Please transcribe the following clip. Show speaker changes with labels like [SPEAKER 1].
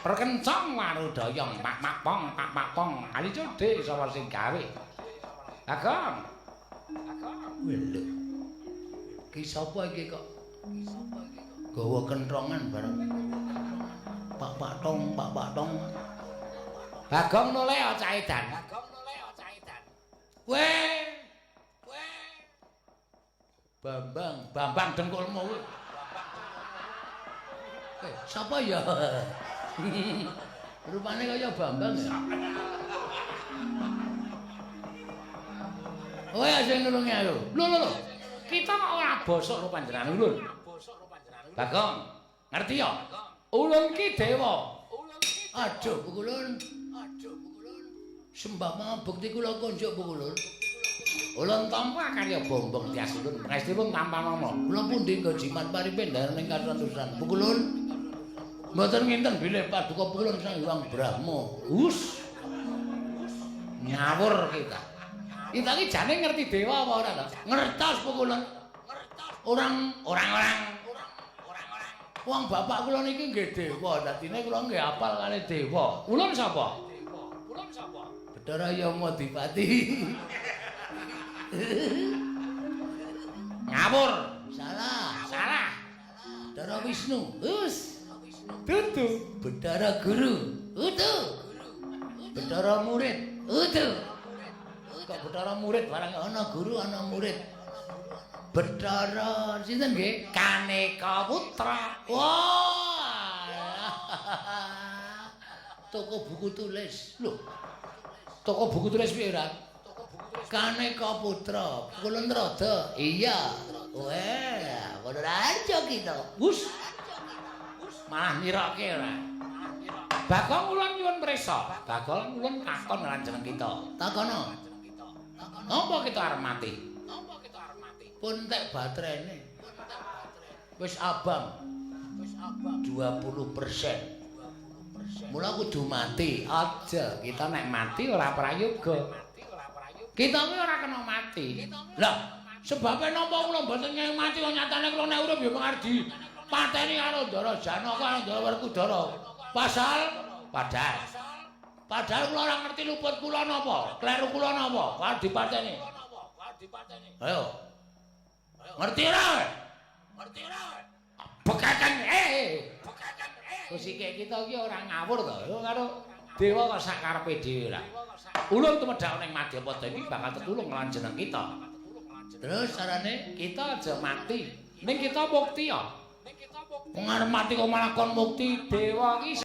[SPEAKER 1] perkencang warudoyong pak pong ali codhe sapa sing gawe Agong lho ki sapa iki kok gawa kentrongan bareng pak tong Bagong noleh cah edan weh Bambang dengkulmu kuwi. Sapa ya? Rupane kaya Bambang ya. Oh ya sing nulungi ayo. Lho. Kita kok ora bosok karo panjenengan ulun. Bagong, ngerti ya? Ulun ki dewa. Aduh, Bu Kulun. Sembah mabukti kula konjuk Bu Kulun. Ulun tampa karya bombong tias ulun pangestunipun tanpa nama. Kula pundi nggo jimat paripendhahan ing katusan. Bu Kulun mboten nginten bilih paduka Kulun Sang Hyang Brahma. Nyawur kita. Kita iki jane ngerti dewa apa ora to? Ngertos Bu Kulun. Orang-orang. Wong bapak kula niki nggih dewa, dadine kula nggih hafal kali dewa. Ulun sapa? Bathara Yamadipati. Ngawur. Salah. Bathara Wisnu. Dudu. Bathara Guru. Utuh. Bathara Murid. Utuh. Kok Bathara Murid barang ana guru ana murid. Bathara sinten nggih? Kaneka Putra. Wah. Toko buku tulis. Lho. Toko buku tulis piye, Rat? Kaneka Putra, Kulun Rada. Iya. Wah, padha aja kita. Wus. Malah nirake ora. Bagong ulun nyuwun prisa. Bagong ulun takon lan jeneng kita. Takono. Apa kita arep mati? Pun entek baterene. Wis abang. 20%. Mula kudu mati. Aja, kita nek mati ora prayoga. Kita kuwi ora kena mati. Lah, sebabe napa kula mboten nyang mati kok nyatane kula nek urip ya mengardi pateni karo Ndara Janaka karo Ndara Werkudara. Padahal kula ora ngerti luput kula napa, kleru kula napa, karo dipateni. Ayo. Ngerti ora? Bekakan Kusike kita iki ora ngawur to, karo dewa kok sak karepe dhewe lah. Ulun tumedhak ning Madyapada iki bakal tetulung lan jeneng kita. Terus carane kita aja mati. Ning kita mukti ya. Wong arep mati kok malah kon mukti dewa iki